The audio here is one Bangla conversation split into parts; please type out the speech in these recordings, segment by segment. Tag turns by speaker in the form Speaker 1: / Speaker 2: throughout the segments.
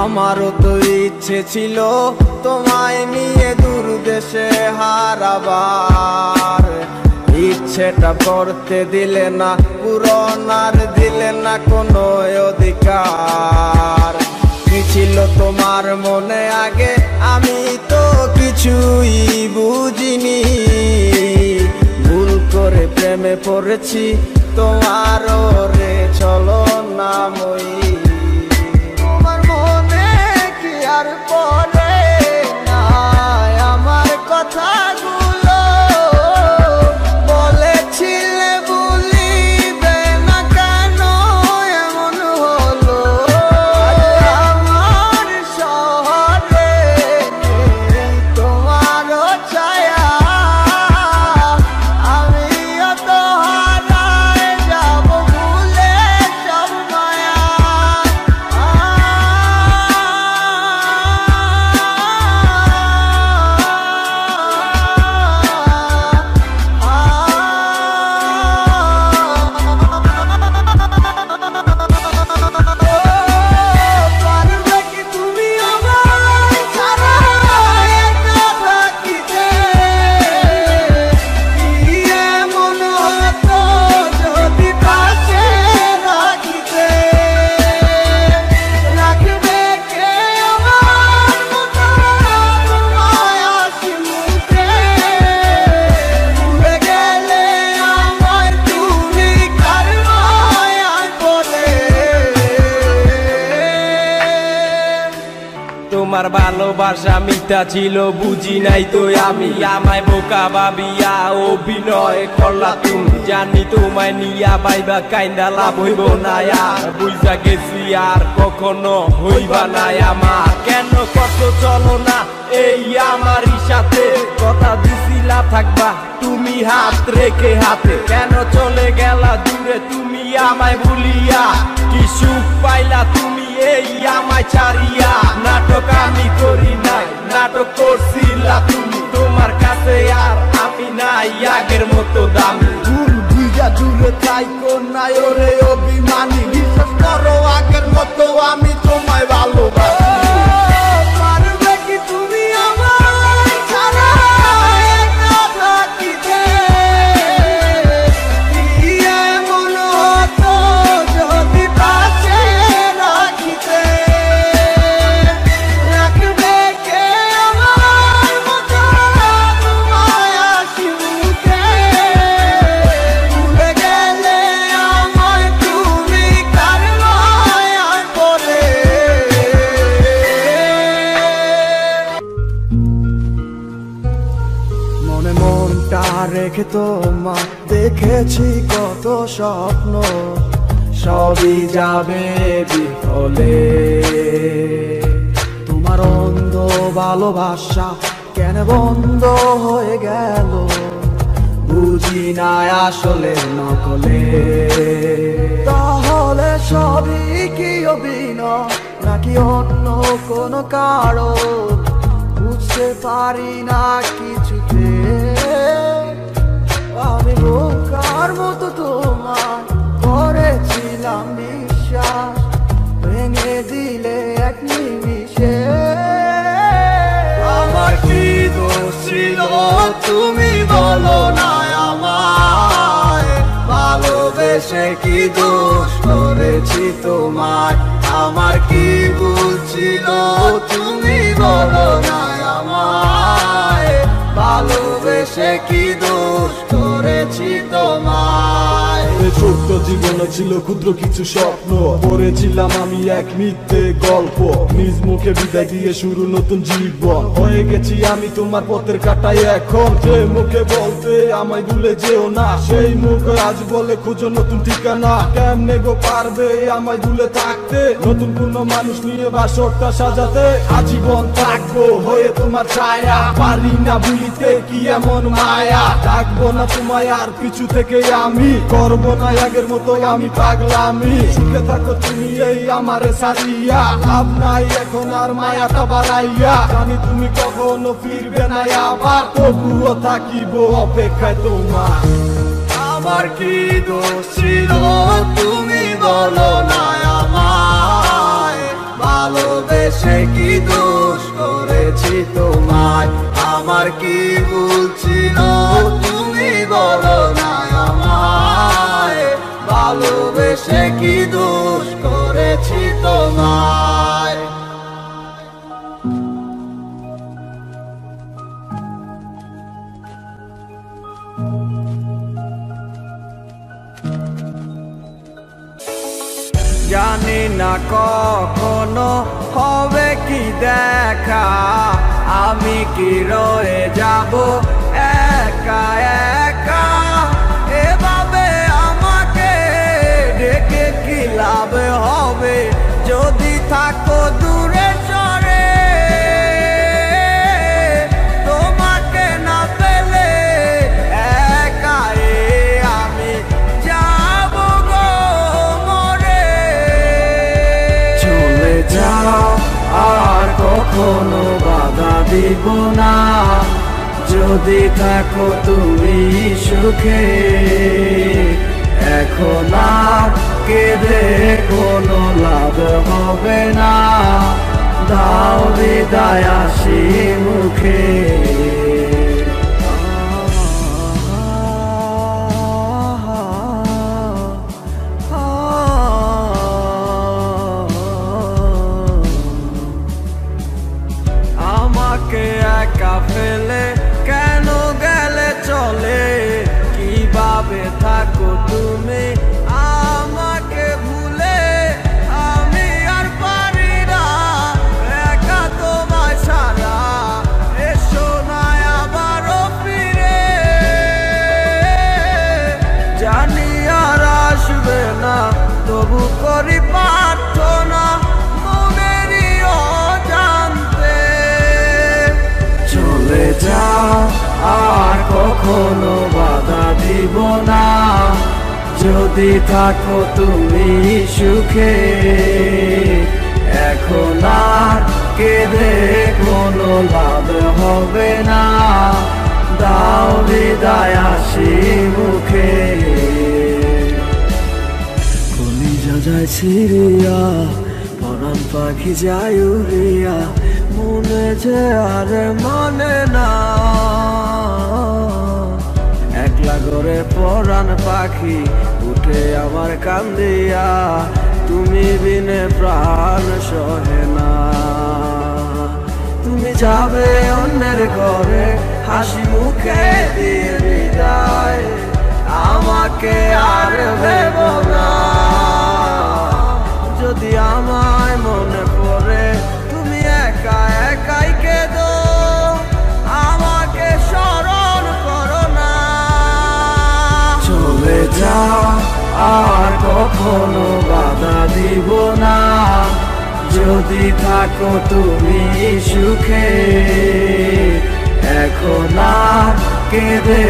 Speaker 1: আমারও তো ইচ্ছে ছিল তোমায় নিয়ে দূর দেশে হারাবার, ইচ্ছেটা করতে দিলে না পূরণ, আর দিলে না কোনো অধিকার। কি ছিল তোমার মনে আগে আমি তো কিছুই বুঝিনি, ভুল করে প্রেমে পড়েছি তোমার রে চলো না মই। তোমার মনে কি আর পড়ে না আমার কথাগুলো, বলেছিলে ভুলিবে না কেন এমন হলো। আমার শহরে তোমার ছায়া, আমিও তো হারায় যাব ভুলে সব মায়া। পারবে কি তুমি আমার ছাড়া একা থাকিতে, কি এমন হতো যদি পাশে রাখিতে। রাখবে কে আমার মতো তোমায় হাসি মুখে, ভুলে গেলে আমায় তুমি কার মায়ায় পড়ে।
Speaker 2: তোমার ভালোবাসা মিথ্যা ছিল বুঝি নাই তো আমি, আমায় বোকা ভাবিয়া অভিনয় করলা তুমি। জানি তোমায় নিয়া ভাইবা কাইন্দা লাভ হইব না আর, বুঝা গেছি আর কখনো হইবা না আমার। কেন কত চলো না এই আমারই সাথে, কথা দিছিলা থাকবা তুমি হাত রেখে হাতে। কেন চলে গেলা দূরে তুমি আমায় ভুলিয়া, কি সুখ পাইলা তুমি এই আমায় ছাড়িয়া। নাটক আমি করি নাই, নাটক করছিলা তুমি। তোমার কাছে আর আমি নাই আগের মতো দামি।
Speaker 1: ভুল বুঝা দূরে থাইকো নাই ওরে অভিমানী, বিশ্বাস করো আগের মতো আমি তোমায় ভালোবাসি। পারবে কি তুমি আমার ছাড়া একা থাকিতে, কি এমন হতো যদি পাশে রাখিতে। রাখবে কে আমার মতো তোমায় হাসি মুখে, ভুলে গেলে আমায় তুমি কার মায়ায় পড়ে। মনে মনটা রেখে তোমার দেখেছি কত স্বপ্ন, সবই যাবে বিফলে। তোমার অন্ধ ভালোবাসা কেন বন্ধ হয়ে গেল, বুঝি না আসলে নকলে। তাহলে সবই কি অভিনয় নাকি অন্য কোনো কারণ, বুঝতে পারি না কিছুতে। আমি বোকার মতো তোমার করেছিলাম বিশ্বাস, ভেঙে দিলে এক নিমিষে। আমার কি দোষ ছিল তুমি বলো না আমায়, ভালোবেসে কি দোষ করেছি তোমায়। আমার কি ভুল ছিল তুমি বলো না আমায়, ভালোবেসে কি দোষ করেছি তোমায়।
Speaker 3: ছোট্ট জীবনে ছিল ক্ষুদ্র কিছু স্বপ্ন, পড়েছিলাম আমি এক মিথ্যে গল্প। নিজ মুখে বিদায় দিয়ে শুরু নতুন জীবন, হয়ে গেছি আমি তোমার পথের কাটাই এখন। যে মুখে বলতে আমায় ভুলে যেও না, সেই মুখ আজ বলে খুঁজো নতুন ঠিকানা। কেমনে গো পারবে আমায় ভুলে থাকতে, নতুন কোনো মানুষ নিয়ে বাসরটা সাজাতে। আজীবন থাকবো হয়ে তোমার ছায়া, পারি না ভুলিতে কি এমন মায়া। থাকবো না তোমায় আর পিছু থেকে আমি, করবো না আগের মতো আমি পাগলামি। সুখে থাকো তুমি এই আমারে সারিয়া, লাভ নাই এখন আর মায়াটা বাড়াইয়া। জানি তুমি কখনো ফিরবে না আবার, তবুও থাকিব অপেক্ষায় তোমার।
Speaker 1: আমার কি দোষ ছিল তুমি বলো না আমায়, ভালোবেসে কি দোষ করেছি তোমায়, আমার কি ভুল ছিল তুমি বলো না আমায়, ভালোবেসে কি দোষ করেছি তোমায়।
Speaker 2: জানি না কখনো হবে কি দেখা, আমি কি রয়ে যাব একা একা, এভাবে আমাকে ডেকে কি লাভ হবে যদি থাকো দূরে সরে, তোমাকে না পেলে একা আমি যাব গো মরে। চলে যাও আর কখনো বাধা দিব না, যদি থাকো তুমি সুখে, এখন আর কেঁদে কোনো লাভ হবে না, দাও বিদায় হাসি মুখে। আমাকে একা ফেলে কেন গেলে চলে, কিভাবে থাকো তুমি আমাকে ভুলে, আমি আর পারি না একা তোমায় ছাড়া, এসো না আবারও ফিরে, জানি আর আসবে না তবু করি প্রার্থনা মনেরই অজান্তে। চলে যাও আর কখনো বাধা দিব না, যদি থাকো তুমি সুখে, এখন আর কেঁদে কোনো লাভ হবে না, দাও বিদায় হাসি মুখে। কলিজা যায় ছিড়িয়া, পরাণ পাখি যায় উড়িয়া, মনে যে আর মানে না, একলা ঘরে পরাণ পাখি উঠে আমার কান্দিয়া, তুমি বিনে প্রাণ সহে না, তুমি যাবে অন্যের ঘরে হাসি মুখে দিয়ে বিদায়, আমাকে আর ভেব না, যদি আমায় মনে পড়ে তুমি একা একাই কেঁদো, আমাকে স্মরণ করো না। চলে যাও আর কখনো বাধা দিব না, যদি থাকো তুমি সুখে, এখন আর কেঁদে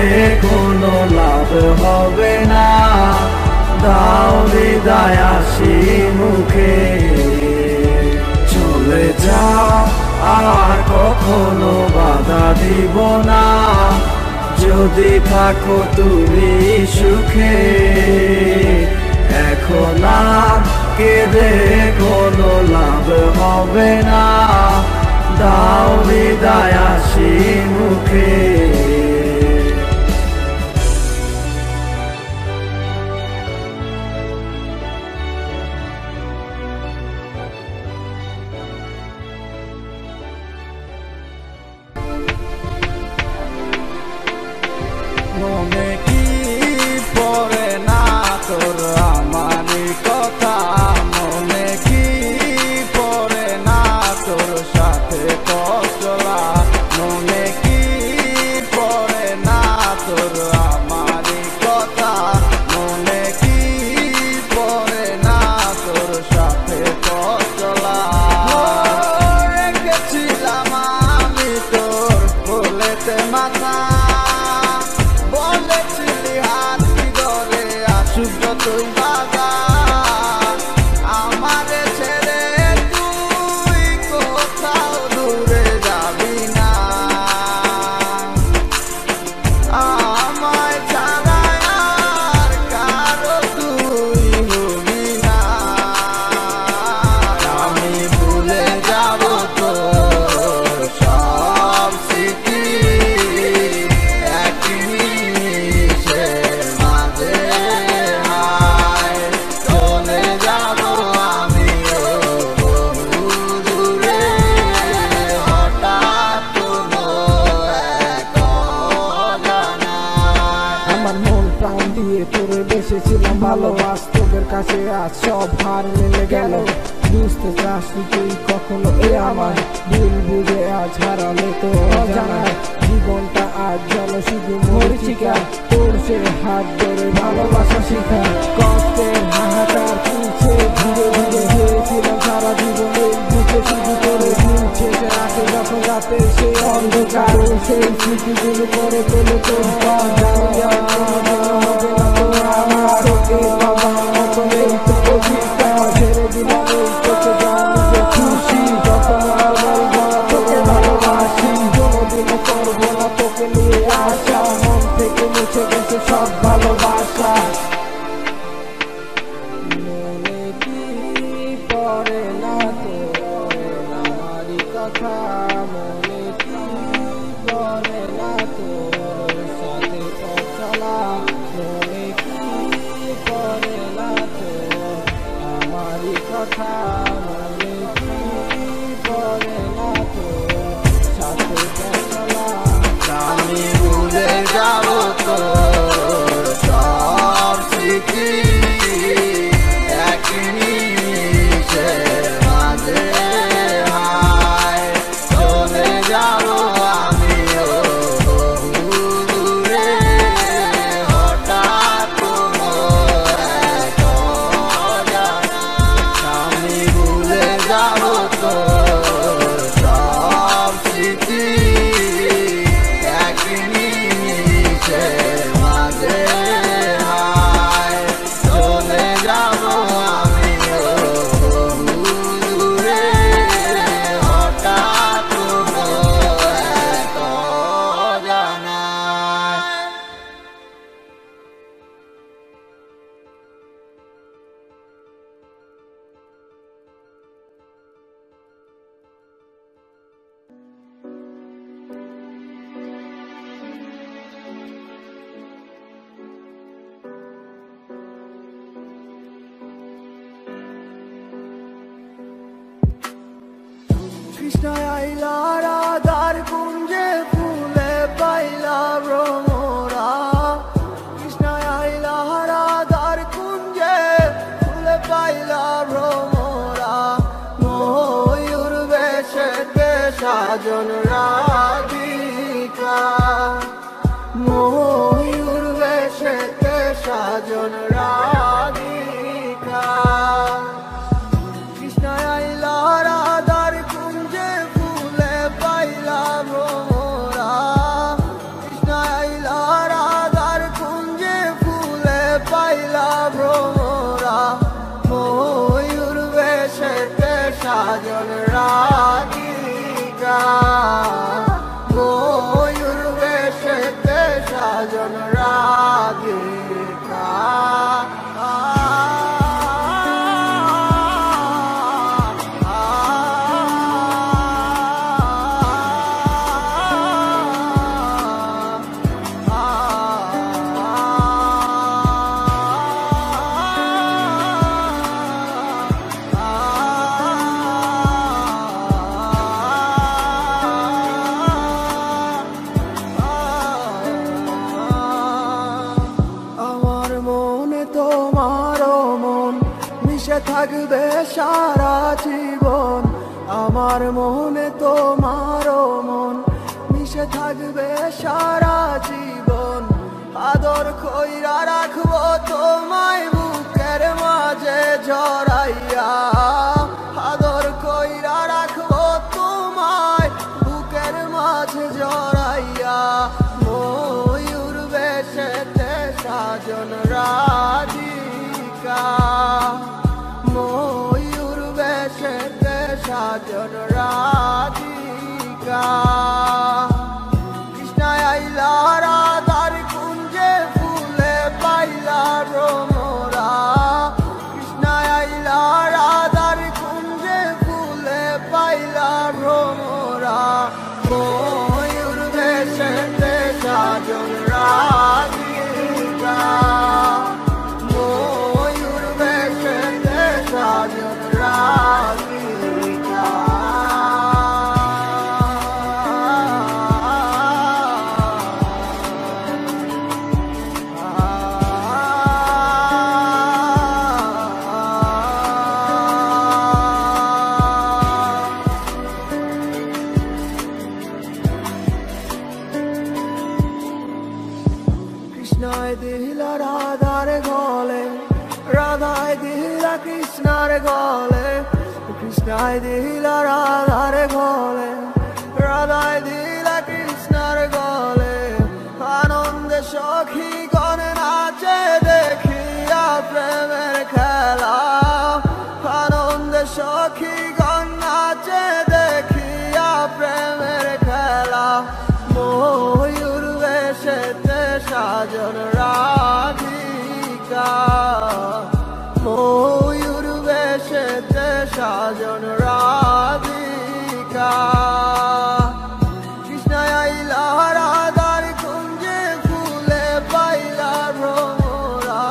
Speaker 2: কোনো লাভ হবে না, দাও বিদায় হাসি মুখে। চলে যাও আর কখনো বাধা দিব না, যদি থাকো তুমি সুখে, এখন আর কেঁদে কোনো লাভ হবে না, দাও বিদায় হাসি মুখে। মনে কি পড়ে না তোর আমারই কথা, মনে কি পড়ে না তোর সাথে কষ্টলা, মনে কি
Speaker 4: কাছে আজ সব হার মেনে গেল। বুঝতে চাসনি তুই কখনো এ আমায়, ভুল বুঝে আজ হারালে তো অজানায়। জীবনটা আজ যেন শুধু মরিচিকা, তোর সে হাত ধরে ভালোবাসা শিখা। কষ্টের হাহাকার তুলছে ধীরে ধীরে, হয়েছিলাম সারা জীবনে বুকে শুধু করে দিচ্ছে রাতে যখন রাতে সেই অন্ধকার। সেই স্মৃতিগুলো করে তোলে তোর জানি আর কোনোদিনও হবে না তোর আমার চোখে বাবা মতো নেই তো অধিকার। ছেড়ে দিলাম এই চোখে জানি যে খুশি, যখন আর বলবো না তোকে ভালোবাসি। কোনোদিনও করবো না তোকে নিয়ে আসা, মন থেকে মুছে গেছে সব ভালোবাসা। মনে কি পড়ে না তোর আমারই কথা, মনে কি পড়ে না তোর সাথে পথ চলা। মনে কি পড়ে না তোর আমারই কথা, মনে কি পড়ে না তোর সাথে পথ চলা।
Speaker 1: আমি ভুলে যাব তোর সব স্মৃতি, এক নিমিষের মাঝে হায় চলে যাব আমিও দূরে। হঠাৎ কোনো এক অজানা আমি ভুলে যাব তোর সব স্মৃতি, এক নিমিষের মাঝে হায় চলে যাব আমিও দূরে। হঠাৎ কোনো এক অজানায়। কৃষ্ণায় আইলা রাধার কুঞ্জে ফুলে পাইলা ভ্রমরা। কৃষ্ণায় আইলা রাধার কুঞ্জে ফুলে পাইলা ভ্রমরা। ময়ূর বেশেতে সাজন রাধিকা, ময়ূর বেশেতে সাজন রাধিকা। কৃষ্ণায় আইলা রাধার কুঞ্জে ফুলে পাইলা ভ্রমরা। কৃষ্ণায় আইলা রাধার কুঞ্জে ফুলে পাইলা ভ্রমরা। ময়ূর বেশেতে সাজন রাধিকা, ময়ূর বেশেতে সাজন রাধিকা। আমার মনে তোমারও মন মিশে থাকবে সারা জীবন। আমার মনে তোমারও মন মিশে থাকবে সারা জীবন। আদর কইরা রাখবো তোমায় বুকের মাঝে জড়াইয়া, আদর কইরা রাখবো তোমায় বুকের মাঝে জড়াইয়া। ময়ূর বেশেতে সাজন রাধিকা, ময়ূর বেশেতে সাজন রাধিকা। কৃষ্ণায় আইলা রাধার কুঞ্জে ফুলে পাইলা ভ্রমরা। কৃষ্ণায় আইলা রাধার কুঞ্জে ফুলে পাইলা ভ্রমরা। ময়ূর বেশেতে সাজন রাধিকা, ময়ূর বেশেতে সাজন রাধিকা। কৃষ্ণায় দিলা রাধার গলে, রাধায় দিলা কৃষ্ণার গলে, আনন্দে সখী গণ নাচে দেখিয়া প্রেমের খেলা, আনন্দে সখী গণ নাচে দেখিয়া প্রেমের খেলা। ময়ূর বেশেতে সাজন রাধিকা, ময়ূর বেশেতে সাজন রাধিকা। কৃষ্ণ আইলা রাধার কুঞ্জে ফুলে পাইলা ভ্রমরা,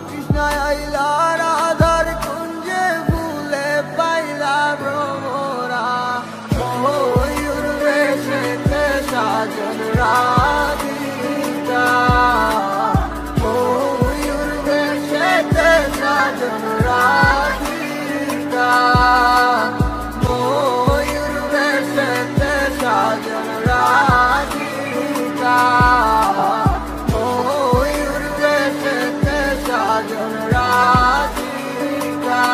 Speaker 1: কৃষ্ণ আইলা রাধার কুঞ্জে ফুলে পাইলা ভ্রমরা। ময়ূর বেশেতে সাজন রাধিকা, ময়ূর বেশেতে সাজন রাধিকা, ময়ূর বেশেতে সাজন রাধিকা, ময়ূর বেশেতে সাজন রাধিকা।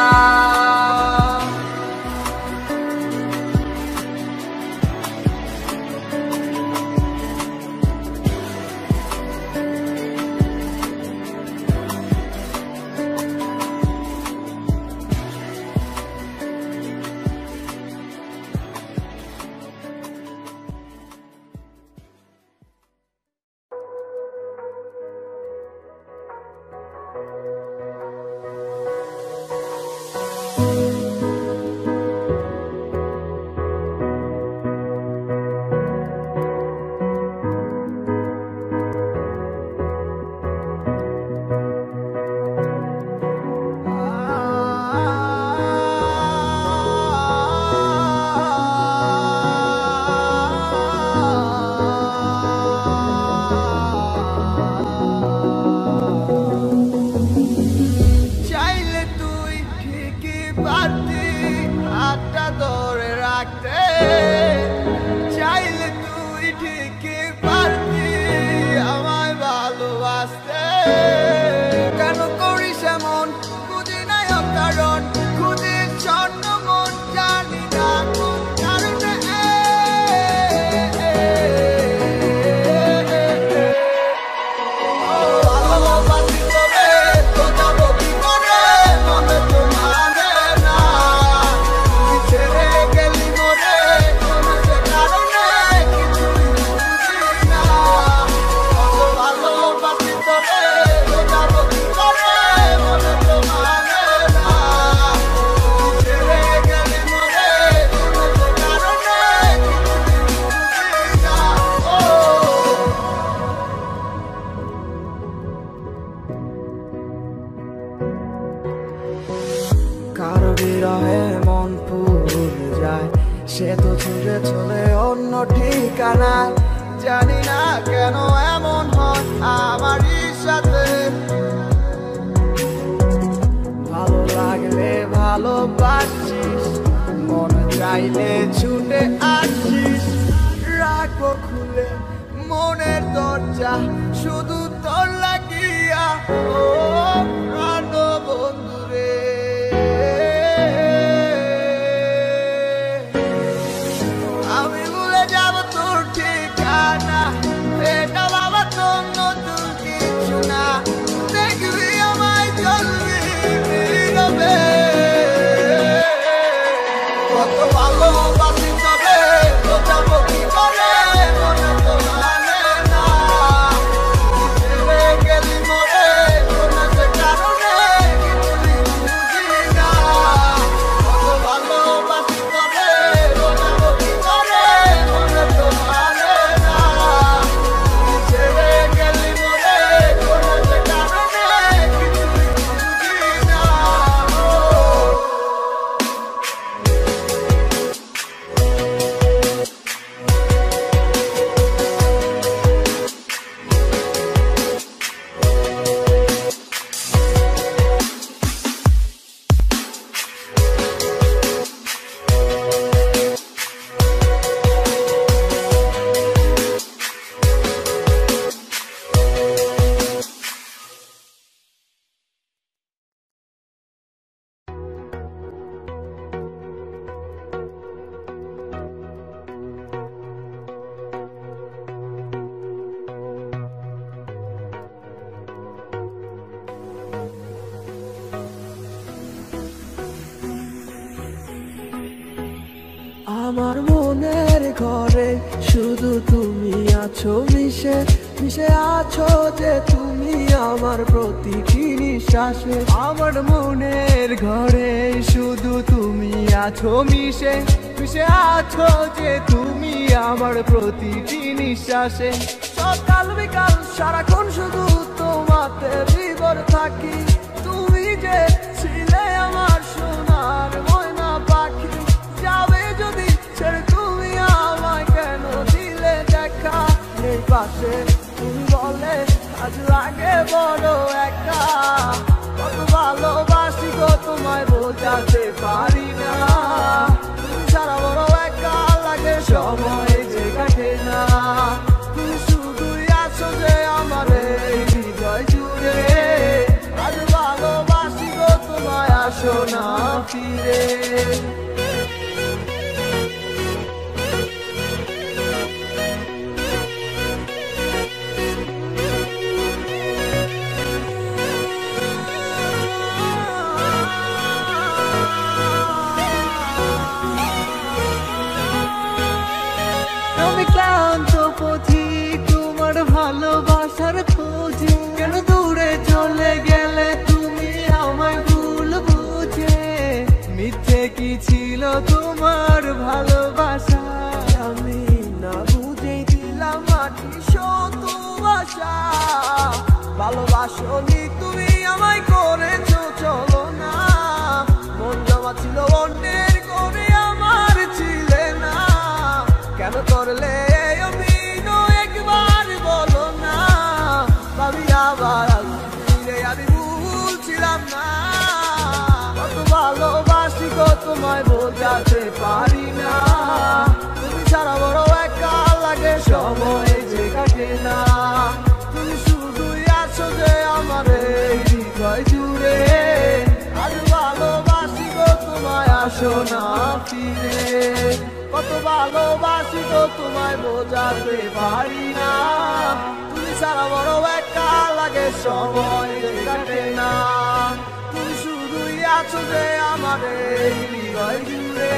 Speaker 1: চাইলে তুই ঠিকই পারতি হাতটা ধরে রাখতে, চাইলে তুই ঠিকই পারতি আমায় ভালোবাসতে। কেন করিস এমন বুঝি নাই কারণ, খুঁজিস স্বর্ণ মন জানি না কোন কারণে। ভালোবাসি তোরে তো যাবো কি করে, মনে তো মানে না, তুই ছেড়ে গেলি মোরে কোন যে কারণে কিছুই বুঝি না। ভালোবাসি তোরে তো যাবো কি করে, মনে তো মানে না, তুই ছেড়ে গেলি মোরে কোন যে কারণে কিছুই বুঝি না। কারো বিরহে মন পুড়ে যায়, সে তো ছুটে চলে অন্য ঠিকানায়। জানি না কেন এমন হয় আমারই সাথে, ভালো লাগলে ভালোবাসিস, মন চাইলে ছুটে আসিস। রাখবো খুলে মনের দরজা শুধু তোর লাগিয়া, ও প্রাণ বন্ধুরে। আমি ভুলে যাব তোর ঠিকানা, এটা বাবা তোর নতুন কিছু না। দেখবি আমায় চলবি নীরবে, কত ভালোবাসি তবে তো যাবো কি করে, মনে তো মানে না, ছেড়ে গেলি মোরে কোন যে কারণে কিছুই বুঝি না। কত ভালোবাসি তবে তো যাবো কি করে, মনে তো মানে না, ছেড়ে গেলি মোরে কোন যে কারণে কিছুই বুঝি না।
Speaker 4: আমার মনের ঘরে শুধু তুমি আছো মিশে মিশে আছো যে তুমি আমার প্রতিটি নিঃশ্বাসে।
Speaker 1: আমার মনের ঘরে শুধু তুমি আছো মিশে মিশে আছো যে তুমি আমার প্রতিটি নিঃশ্বাসে।
Speaker 4: সকাল বিকাল সারাক্ষণ শুধু তোমাতে বিভোর থাকি। তুমি যে ছিলে আমার সোনার ময়না পাখি, যাবে যদি ছেড়ে তুমি আমায় কেন দিলে দেখা? নেই পাশে তুমি বলে আজ লাগে বড় একা। কত ভালোবাসি গো তোমায় বোঝাতে পারি না। তুমি ছাড়া বড় একা লাগে, সময় যে কাটে না। তুমি শুধুই আছো যে আমার এই হৃদয় জুড়ে। আজ ভালোবাসি গো তোমায়, আসো না ফিরে।
Speaker 1: আমি ক্লান্ত পথিক তোমার ভালোবাসার খোঁজে, কেন দূরে চলে গেলে তুমি আমায় ভুল বুঝে? মিথ্যে কি ছিল তোমার ভালোবাসা?
Speaker 4: আমি না বুঝেই দিলাম মাটি শত আশা। ভালোবাসনি তুমি আমায় করেছো চলো না। মন জমা ছিল অন্যের করে, আমার ছিলে না। কেন করলে অভিনয় একবার বলো না? ভাবি আবার ফিরে আমি ভুলছিলাম না। কত ভালোবাসি গো তোমায় বোঝাতে পারি না। তুমি ছাড়া বড় একা লাগে, সময় যে কাটে না। তুমি শুধুই আছো যে আমার এই হৃদয় জুড়ে। আজ ভালোবাসি গো তোমায়, আসো না ফিরে। কত ভালোবাসি গো তোমায় বোঝাতে পারি না। তুমি ছাড়া বড় একা লাগে, সময় যে কাটে না। তুমি শুধুই আছো যে আমার এই হৃদয় জুড়ে।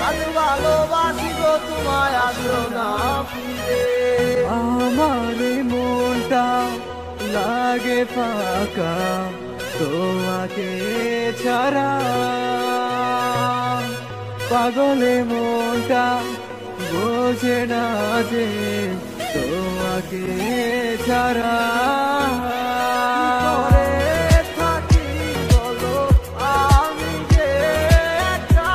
Speaker 4: আজ ভালোবাসি গো তোমায়, আসো না ফিরে।
Speaker 1: আমার মনটা লাগে ফাঁকা তোমাকে ছাড়া। পাগলে মনটা বোঝে না যে তোমাকে ছাড়া।
Speaker 4: থাকি বলো আমি যে একা।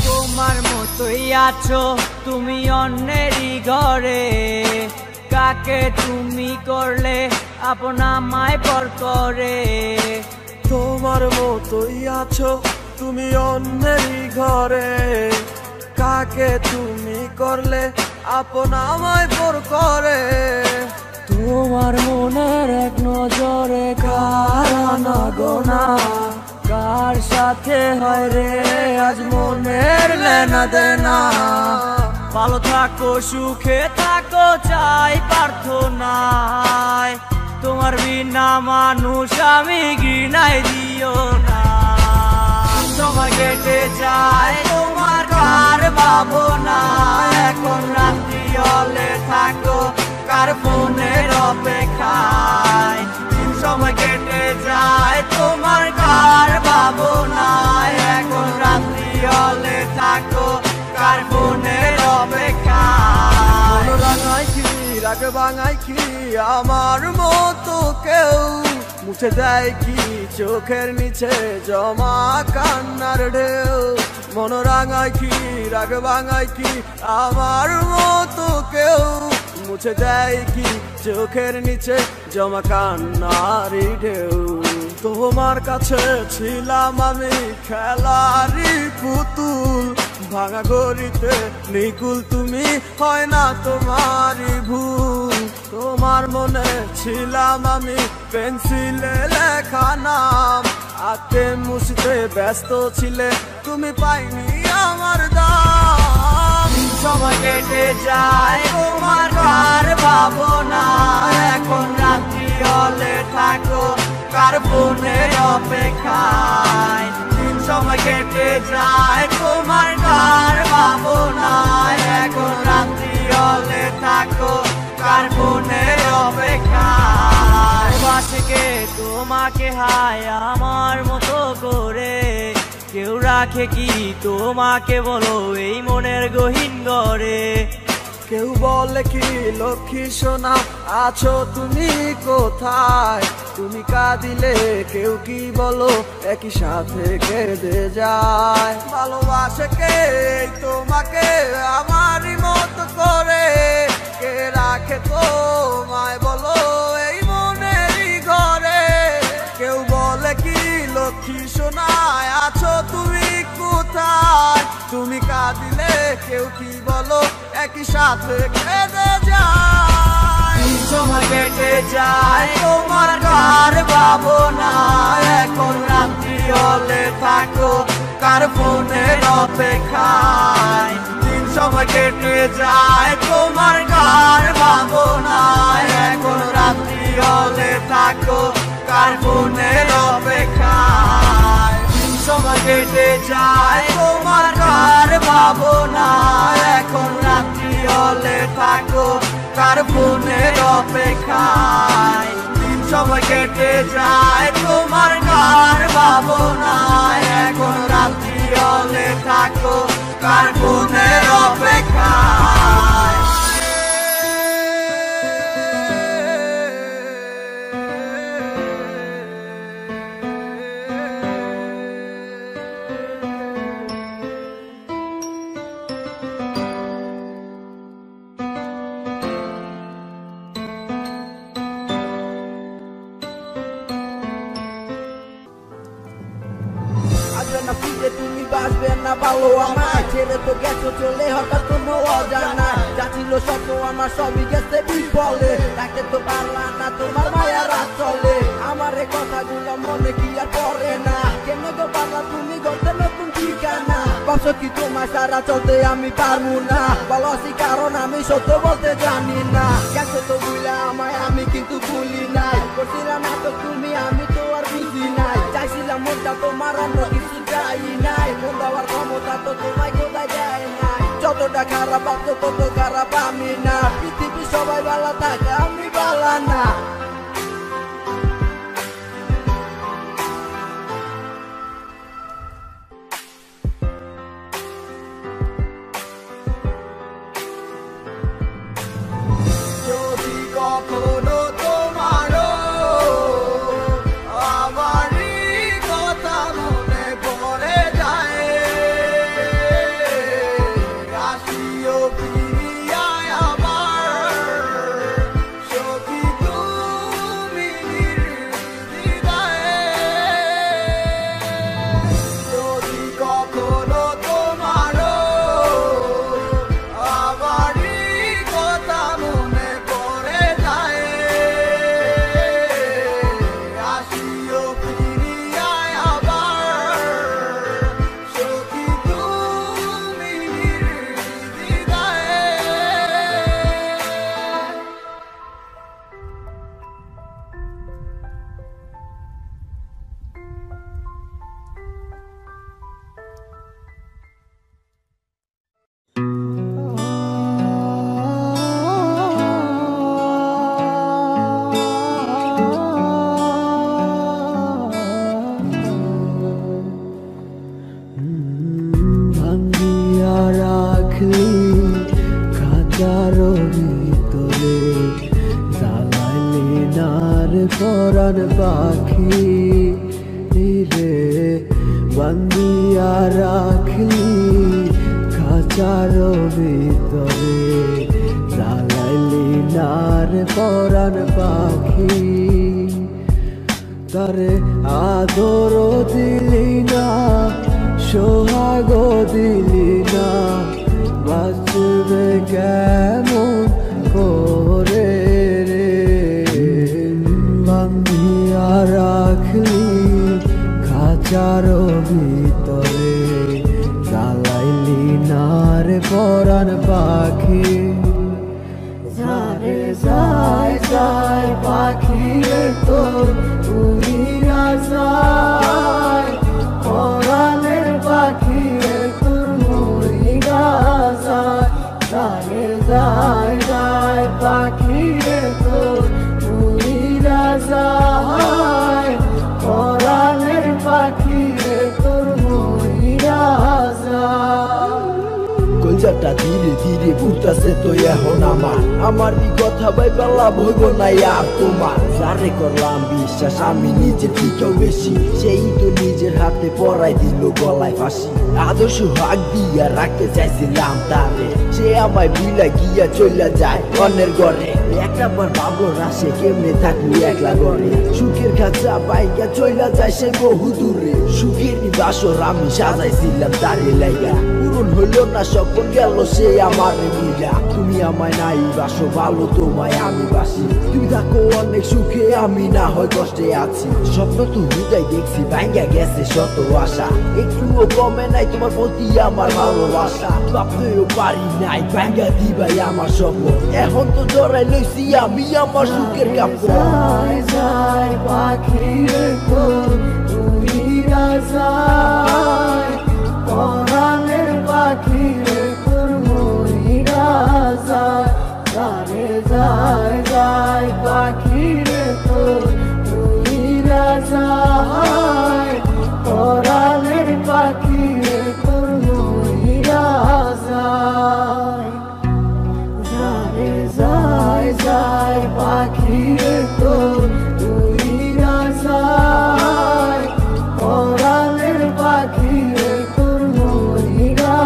Speaker 5: তোমার মতোই আছো তুমি অন্যেরই ঘরে। কাকে তুমি করলে আপন আমায় পর করে?
Speaker 4: তোমার মতোই আছো তুমি অন্যেরই ঘরে। কাকে তুমি করলে আপন আমায় পর করে? তোমার মনের এক নজরে কার আনা গোনা, কার সাথে হয় রে আজ মনের লেনা দেনা।
Speaker 5: ভালো থাকো সুখে থাকো চাই প্রার্থনায়। তোমার বিনা মানুষ আমি ঘৃণায় দিও না। সময় কেটে যায় তোমার কার ভাবনা। এখন রাত্রি হলে থাকো কার ফোনের অপেক্ষায়। সময় কেটে যায় তোমার কার ভাবনা। এখন রাত্রি হলে থাকো কার ফোনের অপেক্ষায়।
Speaker 4: রাঙাই কি রাগ ভাঙাই কি আমার মতো কেউ? মুছে দেয় কি চোখের নিচে জমা কান্নার ঢেউ? মন রাঙায় কি রাগ ভাঙায় কি আমার মতো কেউ? মুছে দেয় কি চোখের নিচে জমা কান্নার ঢেউ?
Speaker 1: তোমার কাছে ছিলাম আমি খেলারি পুতুল, ভাঙা গড়িতে নিকুল তুমি, হয় না তোমারই ভুল। তোমার মনে ছিলাম আমি পেন্সিলে লেখা নাম, হাতে মুছতে ব্যস্ত ছিলে তুমি, পাইনি আমার দাম।
Speaker 5: সময় কেটে যায় তোমার আর ভাবনা, এখন রাত্রি হলে থাকো কার ফোনের অপেক্ষায়। সময় কেটে যায় তোমার আর ভাবনা, এখন রাত্রি হলে থাকো কার ফোনের অপেক্ষায়। বাসকে তোমাকে হায় আমার মতো করে, কেউ রাখে কি তোমাকে বলো এই মনের গহীন ঘরে।
Speaker 1: কেউ বলে কি লক্ষ্মী সোনা আছো তুমি কোথায়, তুমি কাঁদিলে কেউ কি বলো একই সাথে কেঁদে যায়। ভালোবাসে কে তোমাকে আমারই মতো করে, কে রাখে তোমায় বলো এই মনেরই ঘরে। কেউ বলে কি লক্ষ্মী সোনা আছো তুমি কোথায়, তুমি কাঁদিলে কেউ কি বলো একই সাথে কেঁদে যায়।
Speaker 5: সময় কেটে যায় তোমার আর ভাবনা, এখন রাত্রি হলে থাকো কার ফোনের অপেক্ষায়। সময় কেটে যায় তোমার আর ভাবনা, এখন রাত্রি হলে থাকো কার ফোনের অপেক্ষায়। সময় কেটে যায় তোমার আর ভাবনা, এখন রাত্রি হলে থাকো কার ফোনের অপেক্ষায়। সময় কেটে যায় তোমার আর ভাবনা, এখন রাত্রি হলে থাকো কার ফোনের অপেক্ষায়।
Speaker 4: না খুঁজে তুমি বাসবে না ভালো আমায় ছেড়ে তো গেছো চলে হঠাৎ কোনো অজানা, যা ছিল স্বপ্ন আমার সবই গেছে বিফলে, তাকে তো পারলা না তোমার মায়া রাত চলে। আমার এই কথাগুলো মনে কি আর পড়ে না, কেন তো পারলা তুমি গড়তে নতুন ঠিকানা। ভাবছো কি তোমার সারা চলতে আমি পারবো না, বলছি কারণ আমি সত্য বলতে জানি না। গেছো তো বুঝলা আমায় আমি কিন্তু ভুলি নাই, করছিলাম নাটক তুমি আমি তো আর বুঝি নাই। চাইছিলাম মনটা তোমার অন্য কিছু চাই নাই, মন দেওয়ার ক্ষমতা তো তোমায় কোথায় যায় নাই। যতটা খারাপ ভাবছো তত খারাপ আমি না, পৃথিবী সবাই ভালো থাকে আমি ভালো না।
Speaker 1: যদি কখনো তোমারও আমারই কথা মনে পড়ে যায়, আসিও ফিরিয়ায় আবার সখী তুমি নির্দ্বিধায়। যদি কখনো তোমারও আমারই কথা মনে পড়ে যায়, আসিও ফিরিয়ায় আবার সখী তুমি নির্দ্বিধায়।
Speaker 6: ভাঙিয়া রাখলি খাঁচার ভিতরে, জ্বালাইলি নার পরাণ পাখি রে। বান্ধিয়া রাখলি খাঁচার ভিতরে, জ্বালাইলি নার পরাণ পাখি। তারে আদর দিলি না, সোহাগ দিলি না, বাঁচবে কেমন করে রে। বান্ধিয়া রাখলি খাঁচার ভিতরে, জ্বালাইলি না রে পরাণ পাখি। যারে যায় যায় পাখি রে তোর উড়িয়া যায়, পরাণের পাখি রে তোর মরিয়া যায়। যারে যায় যায় পাখি রে তোর উড়িয়া যায়, পরাণের পাখি রে তোর মরিয়া যায়। কলজাটা ধীরে ধীরে ঘুরতাছে তো এখন আমারই কথা ভাইবা লাভ হইব না আর তোমার। যারে করলাম বিশ্বাস আমি নিজের থেকেও বেশি, সেই তো নিজের হাতে পরাই দিল গলায় ফাঁসি। আদর্শ হাক দিয়া রাখতে চাইছিলাম তারে, সে আমায় বিলা গিয়া চলে যায় অন্যের ঘরে। একটা বার ভাবলো না সে কেমনে থাকবো একলা ঘরে, সুখের খাঁচা পাইয়া চলে যায় সে বহু দূরে। সুখের বাসর আমি সাজাইছিলাম তারে লাইগা, পূরণ হইল না স্বপ্ন গেল সে আমার মিলা। তুমি আমায় নাই বাসো ভালো তোমায় আমি বাসি, তুমি থাকো অনেক সুখে আমি না হয় কষ্টে আছি। স্বপ্ন তো হৃদয় দেখছি ভাঙ্গা গেছে শত আশা, একটুও কমে নাই তোমার প্রতি আমার ভালোবাসা। ভাবতেও পারি নাই ভাঙ্গা দিবাই আমার স্বপ্ন, এখন তো জড়াই লইছি আমি আমার সুখের কাপড়। যায় যায় পাখি রে তোর উড়িয়া যায়, পরাণের পাখি রে তোর মরিয়া যায়। যারে যায় যায় পাখি রে তোর উড়িয়া যায়, পরাণের পাখি রে তোর মরিয়া যায়। যারে যায় যায় পাখি রে তোর উড়িয়া যায়, পরাণের পাখি রে তোর মরিয়া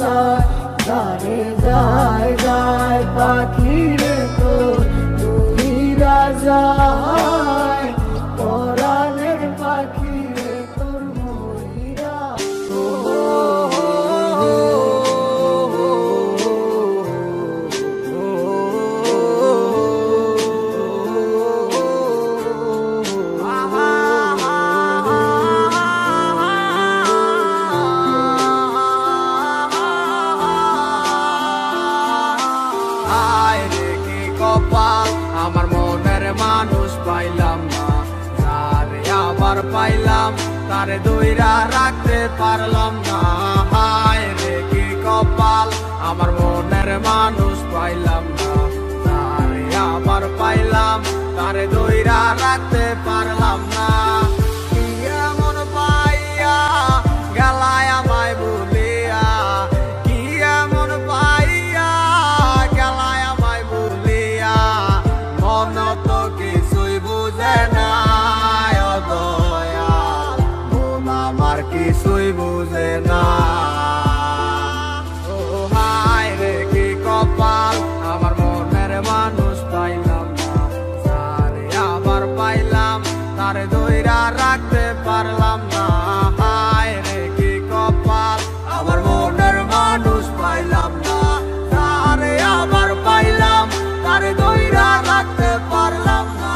Speaker 6: যায়। যারে যায় যায় পাখি রে তোর উড়িয়া যায়, পরাণের পাখি রে তোর মরিয়া
Speaker 5: আমার মনের মানুষ পাইলাম না, যারে আবার পাইলাম তারে দইরা রাখতে পারলাম না। হায় রে কি কপাল, আমার মনের মানুষ পাইলাম না, যারে আবার পাইলাম তারে দইরা রাখতে পারলাম না। কি এমন পাইয়া গেলায় আমায় ভুলিয়া, কি এমন পাইয়া গেলায় আমায় ভুলিয়া, মন তো কিছুই বুঝে না ও দয়াল, মন আমার কিছুই বুঝে না। ও হায় রে কি কপাল, আমার মনের মানুষ পাইলাম না, যারে আবার পাইলাম তারে দইরা রাখতে পারলাম না। হায় রে কি কপাল, আমার মনের মানুষ পাইলাম না, যারে আবার পাইলাম তারে দইরা রাখতে পারলাম না।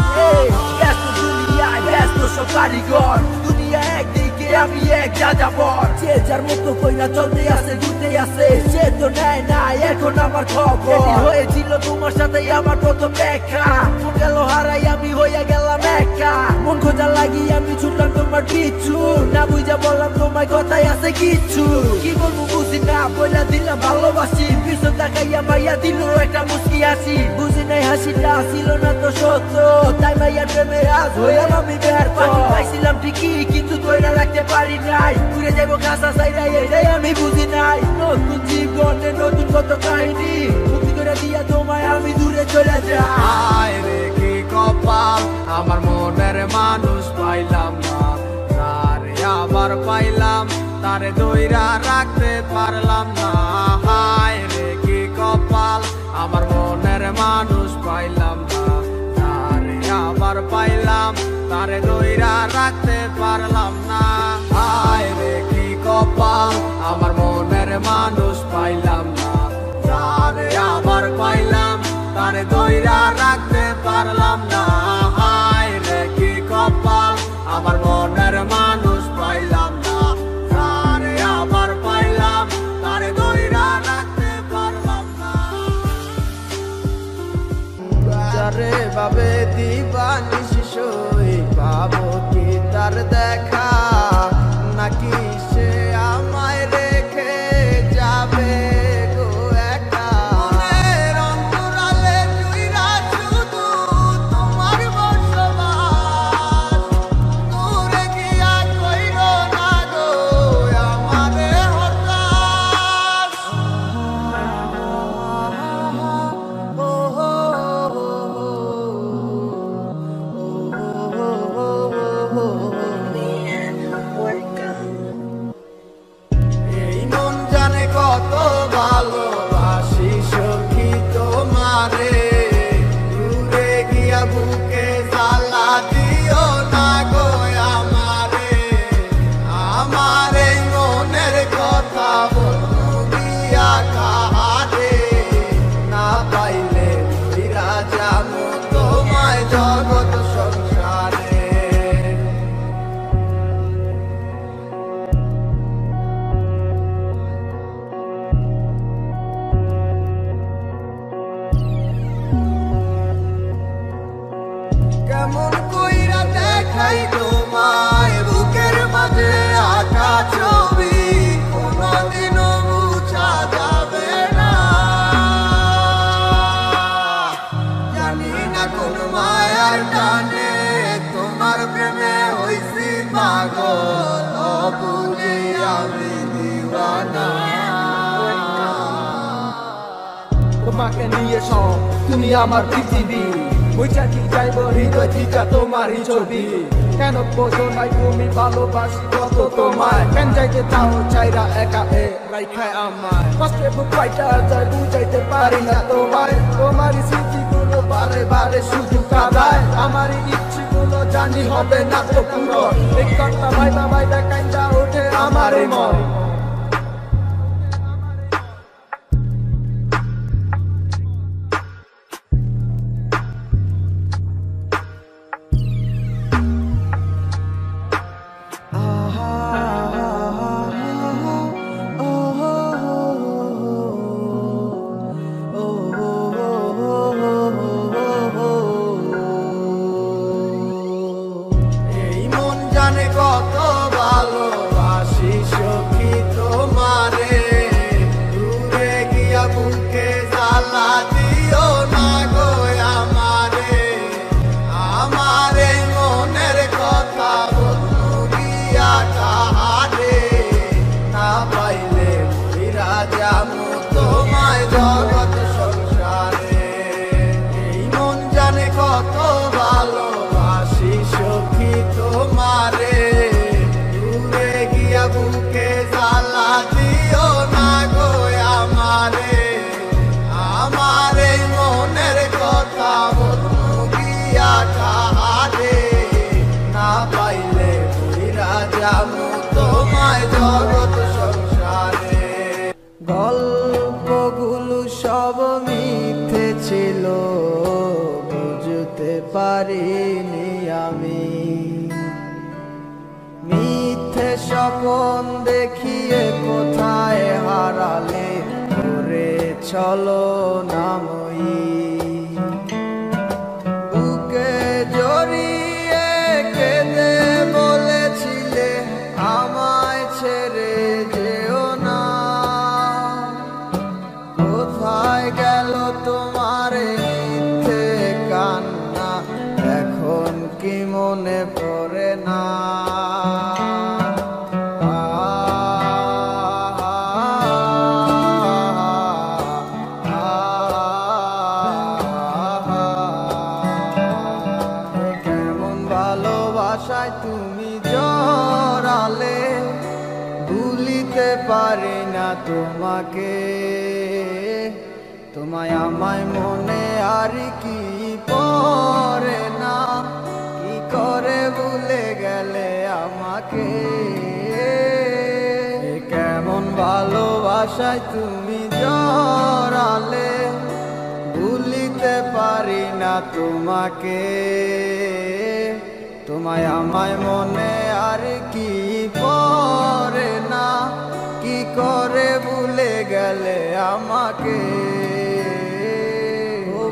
Speaker 6: ব্যস্ত দুনিয়ায় ব্যস্ত সব কারিগর, দুনিয়া একদিকে আমি এক যাযাবর। যে যার মতো কইরা চলতে আছে ঘুরতে আছে, সে তো নেয় না এখন আমার খবর। হয়েছিল তোমার সাথে আমার প্রথম দেখা, মন গেল হারাই আমি হইয়া গেলাম একা। মন খোঁজা লাগি আমি ছুটলাম তোমার পিছু, না বুঝা বললাম তোমার কথাই আছে কিছু। কি বলবো বুঝি না বইলা দিলাম ভালোবাসি, পিছন তাকাইয়া মাইয়া দিল একটা মুস্কি হাসি। বুঝি নাই হাসিটা ছিল না তো সত্য, তাই মাইয়া প্রেমে আজ হইলাম আমি ব্যর্থ। পাইছিলাম ঠিকই কিন্তু ধইরা রাখতে পারি নাই, ঘুরে যাবো কাঁচা চাইরা এটাই আমি বুঝি নাই। নতুন জীবনে নতুন কত কাহিনী, মুক্তি করে দিয়া তোমায় আমি দূরে চলে যাই।
Speaker 5: হায় রে কি কপাল, আমার মনের মানুষ পাইলাম না, যারে আবার পাইলাম তারে দইরা রাখতে পারলাম না। হায় রে কি কপাল, আমার মনের মানুষ পাইলাম না, যারে আবার পাইলাম তারে ধইরা রাখতে পারলাম না। হায় রে কি কপাল, আমার মনের মানুষ পাইলাম না। তারে আবার পাইলাম, তারে ধইরা রাখতে পারলাম না। হায় রে কি কপাল, আমার মনের মানুষ পাইলাম না। তারে আবার পাইলাম, তারে ধইরা রাখতে পারলাম না।
Speaker 1: যারে ভাবে দিবানিশি সই পাবো কি তার দেখা, নাকি সে আমায় রেখে যাবে গো একা। মনের অন্তরালে জুইরা শুধু তোমার বসবাস, দূরে গিয়া কইরো না গো আমারে হতাশ। এই মন জানে কত ভালোবাসি সখী তোমারে, দূরে গিয়া বুকে জ্বালা দিও না গো আমারে। আমার এই মনের কথা বলবো গিয়া কাহারে, না পাইলে ফিরা যাবো তোমায় জগৎ সংসারে। কেমন কইরা দেখাই তোমায় বুকের মাঝে আঁকা ছবি, কোনদিনও মুছা যাবে না। জানি না কোন মায়ার টানে তোমার প্রেমে হইছি পাগল, বুঝে আমি দিওয়ানা।
Speaker 4: তোমাকে নিয়ে সব তুমি আমার পৃথিবী, বুঝা কি যাইব হৃদয় থিকা তোমারই ছবি। কেন বোঝো নাই তুমি ভালোবাসি কত তোমায়, কেন যাইতে চাও চাইরা একা রাইখায় আমায়। কষ্টে বুক পাইটা যায় বুঝাইতে পারি না তোমায়, তোমারই স্মৃতিগুলো বারে বারে শুধু কাঁদায়। আমারই ইচ্ছেগুলো জানি হবে না তো পুরো, এই কথা ভাইবা ভাইবা কাইন্দা ওঠে আমারই মন।
Speaker 1: এই মন জানে কত ভালোবাসি সখী তোমারে, দূরে গিয়া বুকে জ্বালা দিও না গো আমারে। আমার এই মনের কথা বলবো গিয়া কাহারে, না পাইলে ফিরা যাবো তোমায় জগৎ সংসারে। এই মন জানে কত ভালোবাসি সখী তোমারে, দূরে গিয়া বুকে জ্বালা দিও না গো আমারে। আমার এই মনের কথা বলবো গিয়া কাহারে, না পাইলে ফিরা যাবো তোমায় জগৎ সংসারে। গল্পগুলো সব মিথ্যে ছিল, বুঝতে পারিনি আমি। মিথ্যে স্বপন দেখিয়ে কোথায় হারালে করে চলো নামই। বুকে জড়িয়ে কেঁদে বলেছিলে আমায় ছেড়ে যেও না, কোথায় গেল তোমার মিথ্যে কান্না, এখন কি মনে পড়ে না। কেমন ভালোবাসায় তুমি জড়ালে, ভুলিতে পারি না তোমাকে। তোমায় আমায় মনে আর কি পড়ে না, কি
Speaker 5: করে ভুলে গেলে আমাকে কেমন ভালোবাসায় তুমি জড়ালে ভুলিতে পারি না তোমাকে তোমায় আমায় মনে আর কি পড়ে না কি করে ভুলে গেলে আমাকে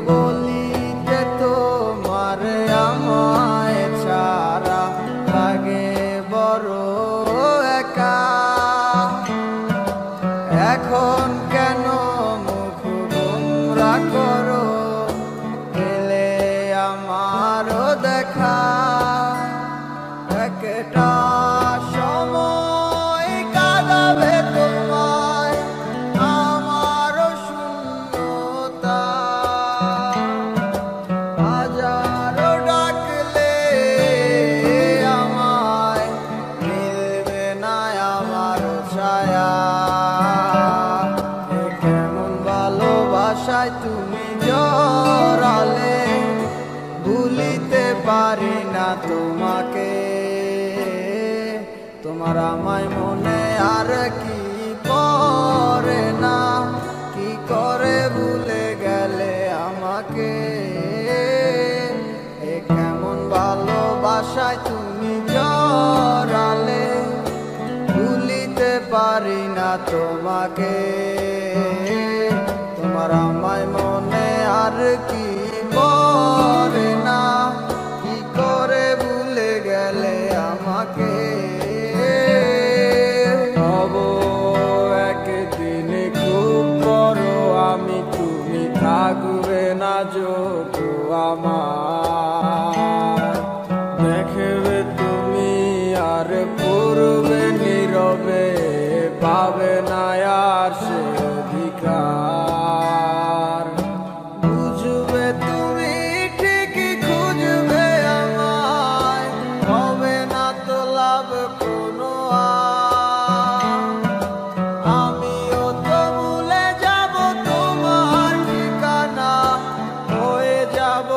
Speaker 5: বলিতে তোমার আমায় ছাড়া লাগে বড় একা এখন কেন মুখ গোমরা করো পেলে আমারও দেখা একটা সময় কাঁদাবে তোমায় আমারও শূন্যতা হাজারো ডাকলে আমায় মিলবে না আমারও ছায়া কেমন ভালোবাসায় তুমি জড়ালে ভুলিতে পারি না তোমাকে তোমার আমায় মনে আর কি পড়ে না কি করে ভুলে গেলে আমাকে কেমন ভালোবাসায় তুমি জড়ালে ভুলিতে পারি না তোমাকে তোমার আমায় মনে আর কি পড়ে না কি করে ভুলে গেলে আমাকে হব একদিন খুব বড় আমি তুমি থাকবে না যোগ আমার দেখবে তুমি আর পূর্বে নীরবে পাবে না আর সে অধিকার বুঝবে তুমি ঠিকই খুঁজবে আমায় হবে না তো লাভ কোনো আমিও তো ভুলে যাব তোমার ঠিকানা হয়ে যাব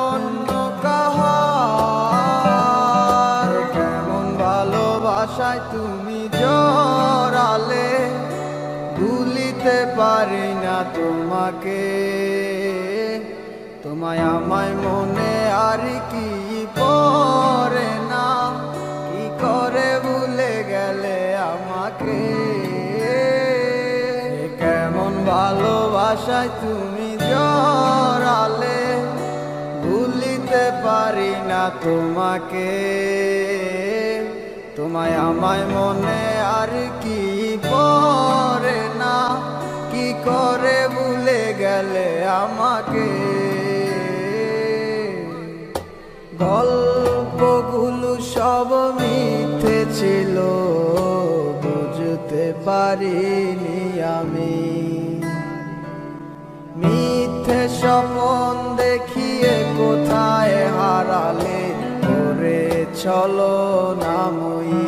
Speaker 5: অন্য কাহার কেমন ভালোবাসায় তুমি জড়ালে ভুলিতে পারি না তোমাকে তোমায় আমায় মনে আর কি পড়ে না কি করে ভুলে গেলে আমাকে কেমন ভালোবাসায় তুমি জড়ালে ভুলিতে পারি না তোমাকে তোমায় আমায় মনে আর কি পড়ে না কি করে ভুলে গেলে আমাকে গল্পগুলো সব মিথ্যে ছিল বুঝতে পারিনি আমি মিথ্যে স্বপন দেখিয়ে কোথায় হারালে করে চলো নামই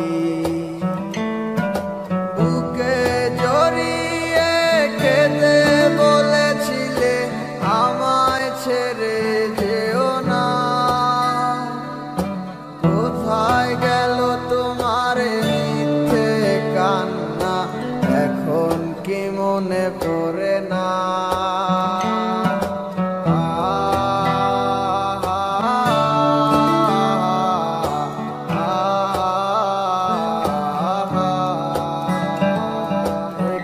Speaker 5: বুকে জড়িয়ে কেঁদে বলেছিলে আমায় ছেড়ে যেও না কোথায় গেল তোমার মিথ্যে কান্না এখন কি মনে পড়ে না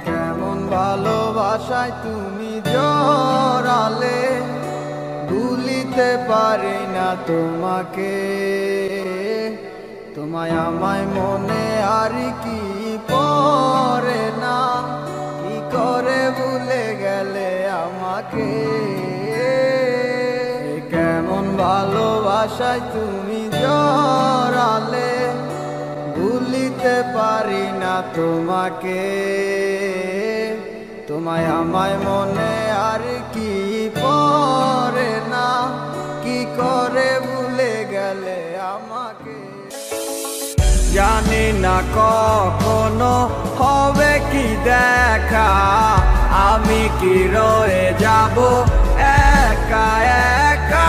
Speaker 5: কেমন ভালোবাসায় তুমি জড়ালে ভুলিতে পারি না তোমাকে তোমায় আমায় মনে আর কি পড়ে না কি করে ভুলে গেলে আমাকে কেমন ভালোবাসায় তুমি জড়ালে ভুলিতে পারি না তোমাকে তোমায় আমায় মনে আর কি পড়ে না কি করে ভুলে গেলে আমাকে জানি না কখনো হবে কি দেখা আমি কি রয়ে যাব একা একা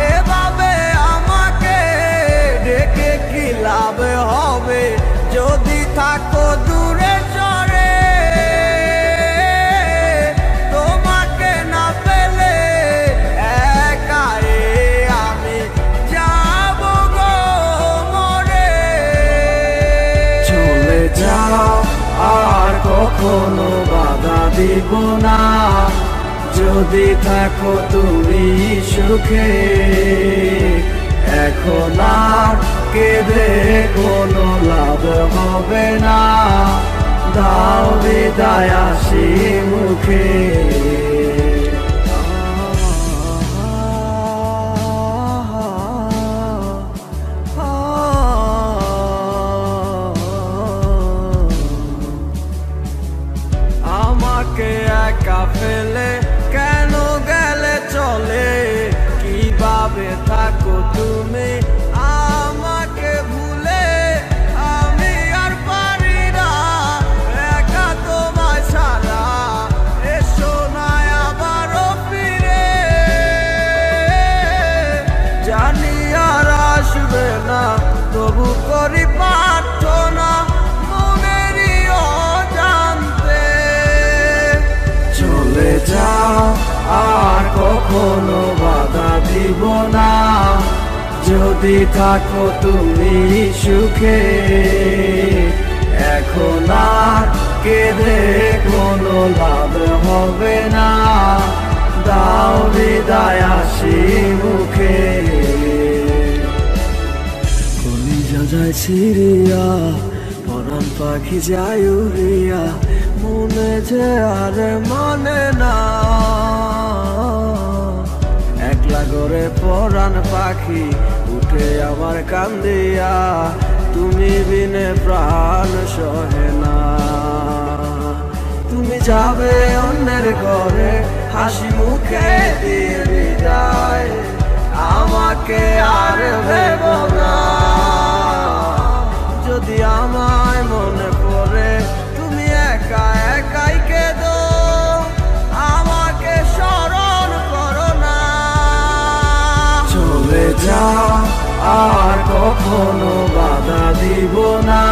Speaker 5: এভাবে আমাকে
Speaker 6: কখনো বাধা দিব না যদি থাকো তুমি সুখে এখন আর কেঁদে কোনো লাভ হবে না দাও বিদায় হাসি মুখে আমাকে একা ফেলে কেন গেলে চলে কিভাবে থাকো তুমি আমাকে ভুলে আমি আর পারি না একা তোমায় ছাড়া এসো না আবারও ফিরে জানি আর আসবে না তবু করি প্রার্থনা মনেরই অজান্তে চলে যাও আর কখনো বাধা দিব না যদি থাকো তুমি সুখে এখন আর কেঁদে কোনো লাভ হবে না দাও বিদায় হাসি মুখে কলিজা যায় ছিড়িয়া পরাণ পাখি যায় উড়িয়া মনে যে আর মানে না একলা করে পরাণ পাখি উঠে আমার কান্দিয়া তুমি বিনে প্রাণ সহে না তুমি যাবে অন্যের ঘরে হাসি মুখে দিয়ে বিদায় আমাকে আর ভেব না যদি আমায় মনে পড়ে তুমি একা একাই কেঁদো আমাকে স্মরণ করো না চলে যাও আর কখনো বাধা দিব না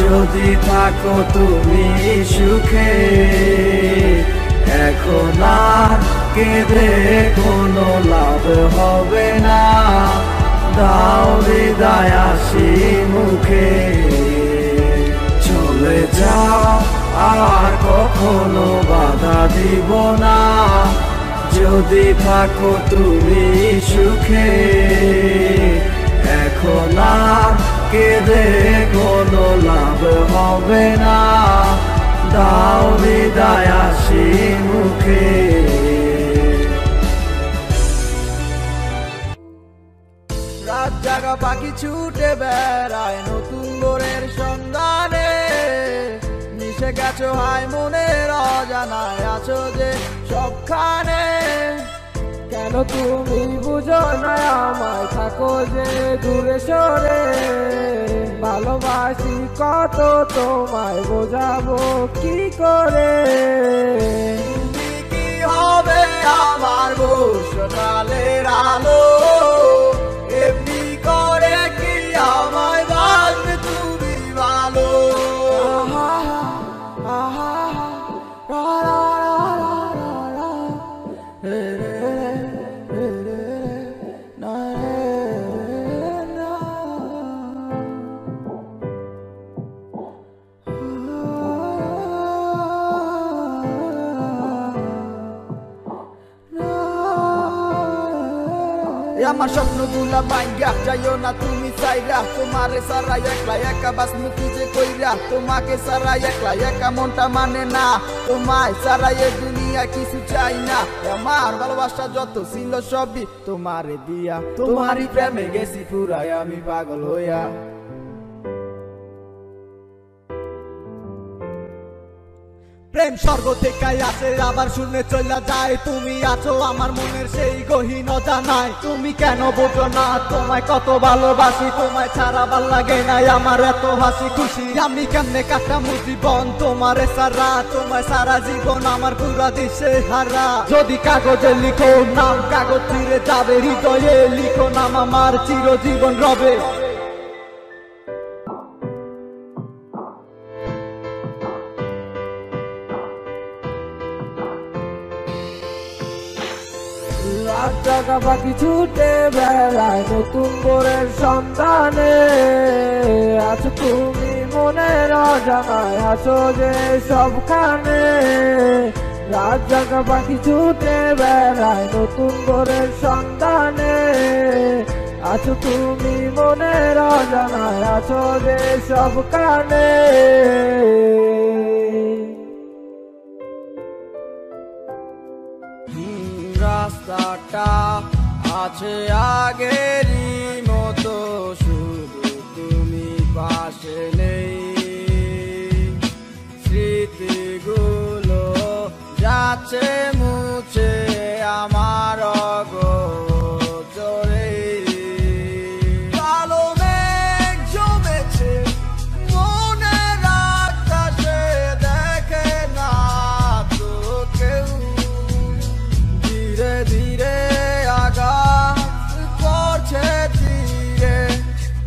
Speaker 6: যদি থাকো তুমি সুখে এখন আর কেঁদে কোনো লাভ হবে না দাও বিদায় হাসি মুখে চলে যাও আর কখনো বাধা দিব না যদি থাকো তুমি সুখে এখন আর কেঁদে কোনো লাভ হবে না দাও বিদায় হাসি মুখে রাত জাগা পাখি ছুটে বেড়ায় নতুন ভোরের সন্ধানে মিশে গেছো হায় মনের অজানায় আছো যে সবখানে
Speaker 4: কেন তুমি বুঝো না আমায় থাকো যে দূরে সরে ভালোবাসি কত তোমায় বোঝাবো কি করে
Speaker 6: তুমি কি হবে আমার বর্ষাকালের আলো এমনি করে কি আমায় বাঁধবে তুমি ভালো আমার স্বপ্নগুলা ভাঙ্গা যাইও না তুমি চাইরা তোমারে সারা একলা একা বাস মুখি যে কইরা তোমাকে সারা একলা একা মনটা মানে না তোমায় সারা এ দুনিয়া কিছু চাই না আমার ভালোবাসা যত ছিল সবই তোমারে দিয়া তোমারই প্রেমে গেছি পুরাই আমি পাগল হইয়া প্রেম স্বর্গ থেকে আসে আবার শূন্য চলে যায় তুমি আছো আমার মনের সেই গহীন অজানায় তুমি কেন বোঝো না তোমায় কত ভালোবাসি তোমায় ছাড়া ভাল লাগে না আমার এত হাসি খুশি আমি কেমনে কাটামু জীবন তোমারে সারা তোমায় সারা জীবন আমার পুরা দিশে হারা যদি কাগজে লিখো নাম কাগজ ছিঁড়ে যাবে হৃদয়ে লিখো নাম আমার চিরজীবন রবে
Speaker 4: রাত জাগা পাখি ছুটে বেড়ায় নতুন ভোরের সন্ধানে আছো তুমি মনের অজানায় আছো যে সবখানে, রাত জাগা পাখি ছুটে বেড়ায় নতুন ভোরের সন্ধানে। আছো তুমি মনের অজানায় আছো যে সবখানে।
Speaker 5: রাস্তাটা আছে আগেরই মতো, শুধু তুমি পাশে নেই। স্মৃতিগুলো যাচ্ছে মুছে আমার অগোচরে। কালো মেঘ জমেছে মনের আকাশে, দেখে না তো কেউ। ধীরে ধীরে আঘাত করছে তীরে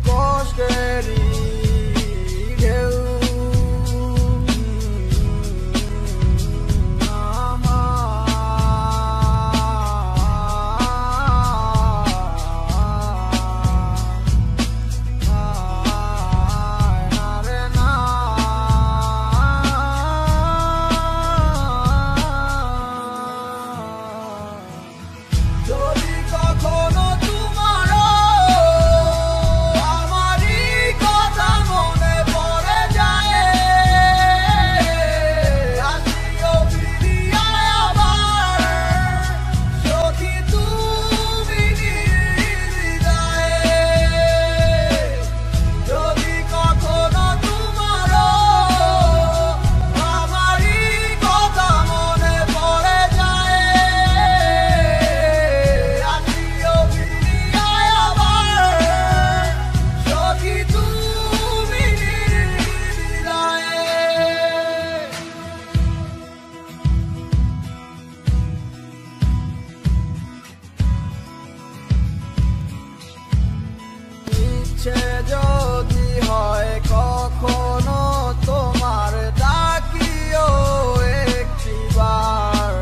Speaker 5: কষ্টেরই ঢেউ। যদি কখনো তোমারও আমারই কথা মনে পড়ে যায়, আসিও ফিরিয়া আবার সখী তুমি হৃদয়ে। যদি কখনো তোমারও আমারই কথা মনে পড়ে যায়, আসিও ফিরিয়া আবার সখী তুমি হৃদয়ে। ইচ্ছে যদি হয় কখনো তোমার, তাকিও একটিবার।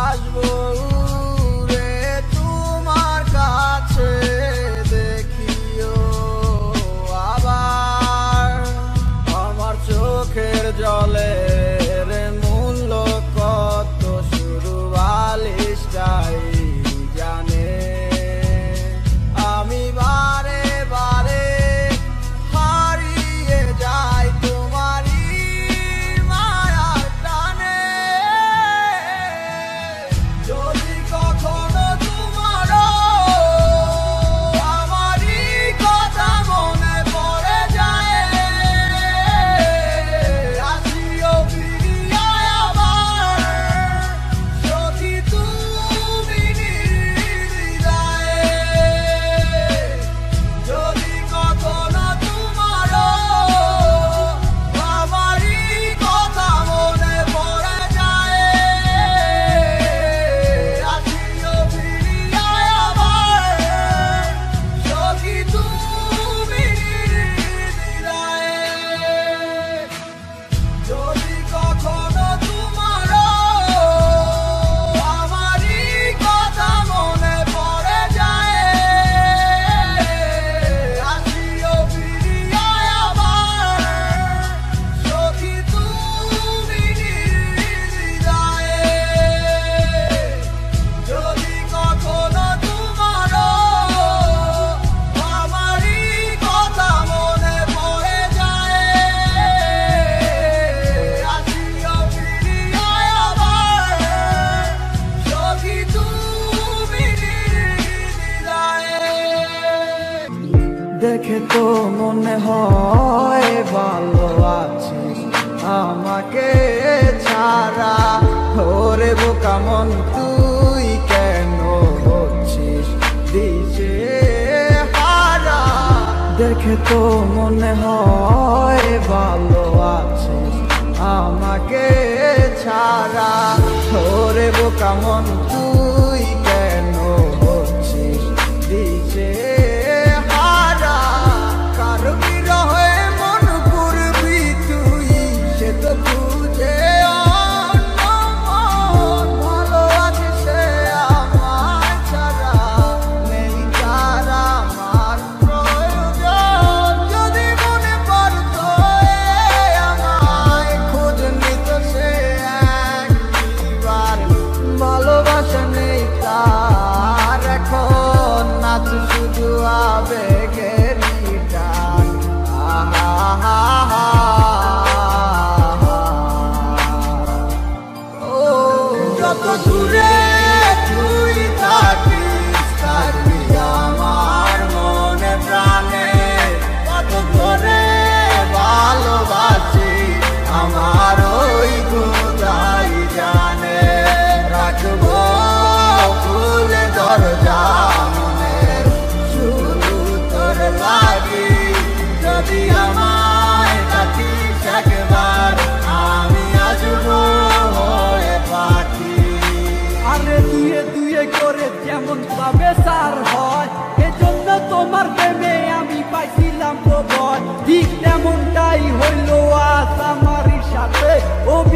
Speaker 5: আসবো উড়ে তোমার কাছে, দেখিও আবার। আমার চোখের জলের মূল্য কত, শুধু বালিশটাই জানে। আমি বারে বারে হারিয়ে যাই তোমারই মায়ার টানে। যদি কখনো তোমারও আমারই কথা মনে পড়ে যায়, আসিও ফিরিয়া আবার সখী তুমি হৃদয়ে। যদি কখনো তোমারও আমারই কথা মনে পড়ে যায়, আসিও ফিরিয়া আবার সখী তুমি হৃদয়ে। যদি কখনো তোমারও আমারই কথা মনে পড়ে যায়, আসিও ফিরিয়া আবার সখী তুমি হৃদয়ে। যদি কখনো তোমারও আমারই কথা মনে পড়ে যায়, আসিও ফিরিয়া আবার সখী তুমি হৃদয়ে। দেখে তো মনে হয় ভালো আছিস আমাকে ছাড়া। ওরে বোকা মন তুই কেন হচ্ছিস দিশে হারা। দেখে তো মনে হয় ভালো আছিস আমাকে ছাড়া। ওরে বোকা মন তুই কেন হচ্ছিস দিশে হারা। কারো বিরহে মন পুরবি তুই, সে তো খুঁজে অন্য মন। ভালো আছে সে আমার ছাড়া, নেই তার আমার প্রয়োজন। যদি মনে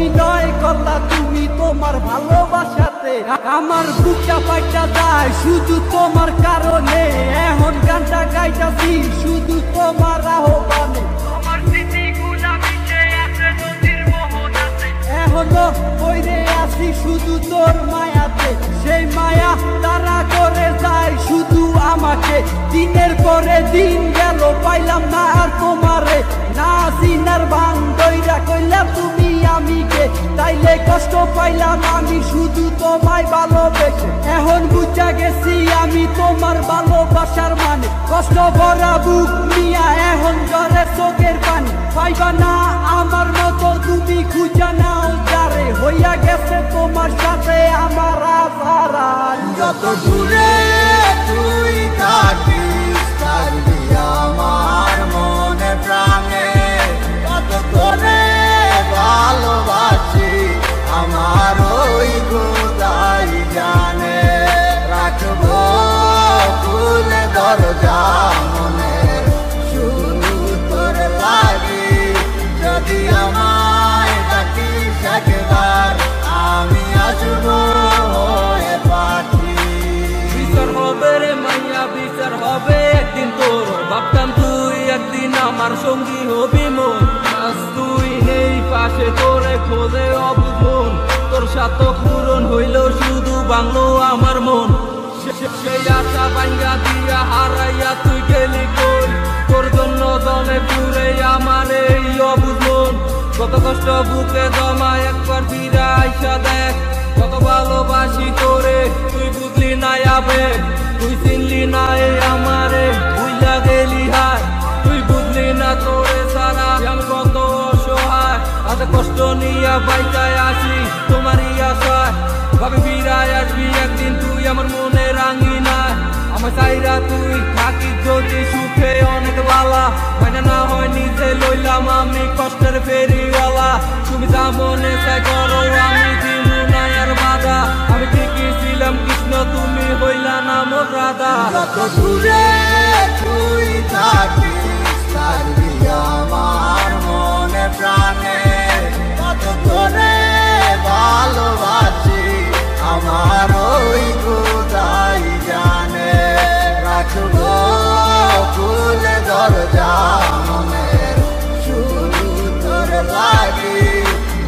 Speaker 2: অভিনয় করলা তুমি তোমার ভালোবাসাতে, আমার বুকটা পাইটা যায় শুধু তোমার কারণে। এখন গানটা গাইতাছি শুধু তোমার আহ্বানে, এখনো বইরে আছি শুধু তোর মায়াতে। সেই মায়া তারা করে যায় শুধু আমাকে, দিনের পরে দিন গেল পাইলাম না আর তোমারে। না সিনার ভাঙ দইরা কইলাম তুমি আমিকে, তাইলে কষ্ট পাইলাম আমি শুধু তোমায় ভালোবেসে। এখন বুঝা গেছি আমি তোমার ভালোবাসার মানে, কষ্ট ভরা বুক নিয়া এখন জ্বরে চোখের পানি। পাইবা না আমার মতো তুমি খুঁজা নাও যারে, হইয়া গেছে তোমার সাথে আমার আশারা।
Speaker 1: যত দূরে তুই থাকিস থাকবি আমার মনে প্রাণে, কত করে ভালোবাসি আমার ওই খোদাই জানে। রাখবো খুলে দরজা মনে শুধু তোর লাগি, যদি আমায় ডাকিস একবার আমি আসবো হয়ে পাখি।
Speaker 2: বিচার হবে রে মাইয়া বিচার হবে একদিন তোর, ভাবতাম তুই একদিন আমার সঙ্গী হবি মন। আজ তুই নেই পাশে তোরে খোঁজে অবুঝ মন, তোর সাথে পূরণ হইল শুধু বাংলো আমার মন। সেই আশা ভাঙ্গা দিয়া হারাইয়া তুই গেলি কই, তোর জন্য দমে পুরে আমার এই অবুঝ মন। কত কষ্ট বুকে জমা একবার ফিরে আইসা দেখ, কত ভালোবাসি তোরে তুই বুঝলি না আবেগ, তুই চিনলি না এই আমারে ভুইলা গেলি হায়। তুই বুঝলি না তোরে সারা আমি কত অসহায়, এত কষ্ট নিয়ে বাইকায় আসি তোমারই আশায়। ভাবে ফিরায় আসবি একদিন তুই আমার মনে রাঙি নাই, আমার চাইরা তুই থাকি যদি সুখে অনেক বালা। মানে না হয় নিজে লইলাম আমি কষ্টের ফেরিওয়ালা, তুমি যা মনে চাই করো আমি দিমু না আর বাধা। আমি ঠিকই ছিলাম কৃষ্ণ তুমি হইলা না মোর রাধা।
Speaker 1: যত দূরে তুই থাকিস থাকবি আমার মনে প্রাণে, কত করে ভালোবাসি আমার ওই খোদাই জানে। রাখবো খুলে দরজা মনে শুধু তোর লাগি,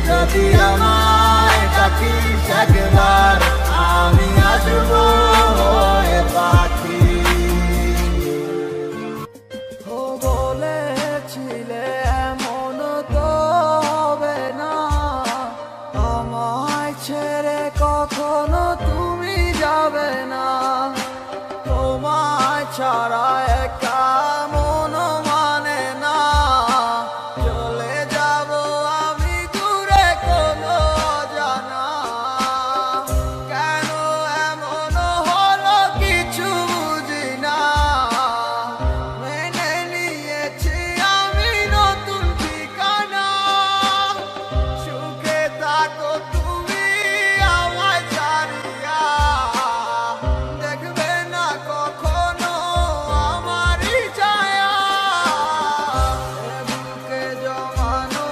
Speaker 1: যদি আমায় ডাকিস একবার আমি আসবো হয়ে পাখি।
Speaker 6: ও বলেছিলে এমন তো হবে না, আমায় ছেড়ে কখনো তুমি যাবে না। তোমায় ছাড়া একা মন মানে না, চলে যাব আমি দূরে কোনো জানা। কেন এমন হলো কিছু বুঝি না, মেনে নিয়েছি আমি নতুন ঠিকানা। সুখে থাকো তুমি আমায় ছাড়িয়া, দেখবে না কখনো আমারই ছায়া। এ বুকে জমানো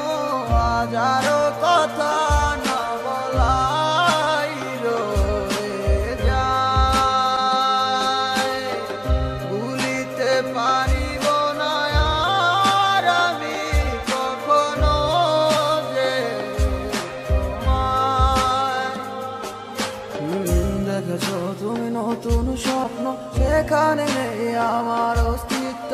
Speaker 6: হাজারো কথা না বলাই রয়ে যায়, ভুলিতে পারিব না আর আমি কখনো যে তোমায়। দেখেছো তুমি নতুন স্বপ্ন, সেখানে নেই আমার অস্তিত্ব।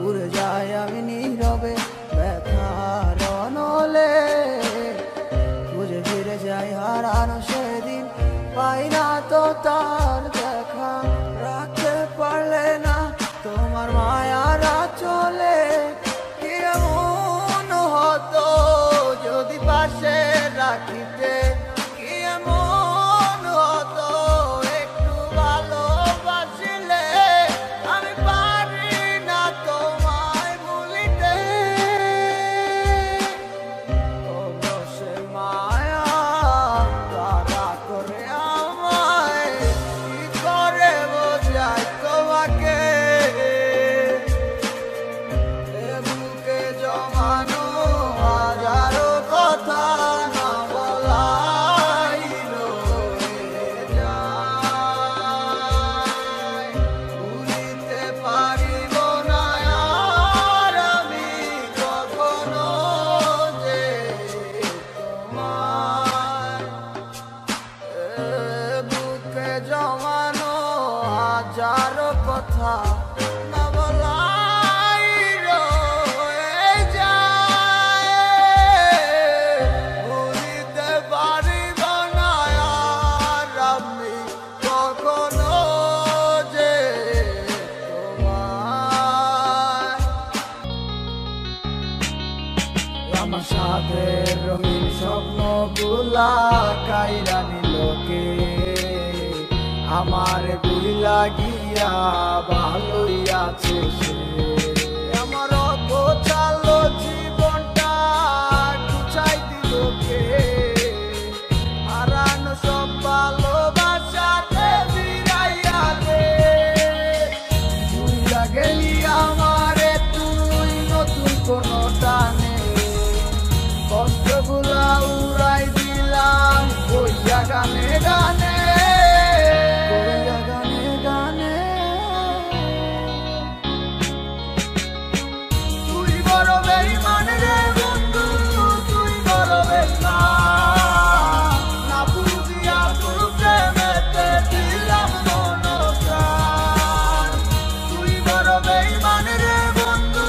Speaker 6: উড়ে যাই আমি নীরবে ব্যথার অনলে, সাথের রঙিন স্বপ্নগুলা কাইরা নিলোকে আমার বুইলা গিয়া ভালোই আছে সে আমার গোছালো জীবনটা গুছাই দিলোকে হারানো সব ভালোবাসাতে ফিরাইয়া দে বুইলা গেলি আমারে তুই নতুন কোনো টানে কষ্টগুলা উড়াই দিলাম কইয়া গানে গানে কইয়া গানে গানে তুই বড় বেঈমান রে বন্ধু তুই বড় বেঈমান না বুঝিয়া তোর প্রেমেতে দিলাম মন প্রাণ তুই বড় বেঈমান রে বন্ধু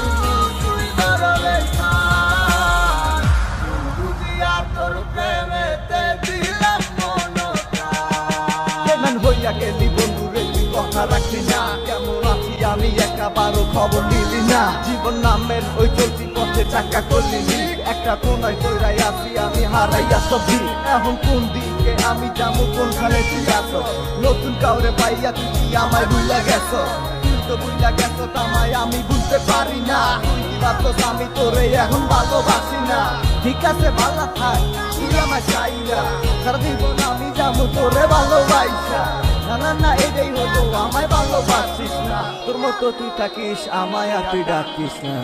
Speaker 6: তুই বড় বেঈমান বুঝিয়া তোর প্রেমেতে দিলাম মন প্রাণ বেঈমান হইয়া গেলি বন্ধু রে তুই কথা রাখলি না কেমন আছি আমি একাবারও খবর নিলি না জীবন নামের ওই চলতি পথে চাকা করলি একটা কোনায় তৈরাই আছি আমি হারাইয়া সবজি এখন কোন দিকে আমি যাবো কোনখানে তুই আছো নতুন কাউরে পাইয়া তুই কি আমায় ভুইলা গেছো তুই তো ভুইলা গেছো তামায় আমি বুঝতে পারি না তুই কি ভাবছস আমি তোরে এখন ভালোবাসি না ঠিক আছে ভালো থাক তুই আমায় চাইরা সারা জীবন আমি যাবো তোরে ভালোবাসা না না না এটাই হতো আমায় ভালোবাসিস না তোর মতো তুই থাকিস আমায় আর তুই ডাকিস না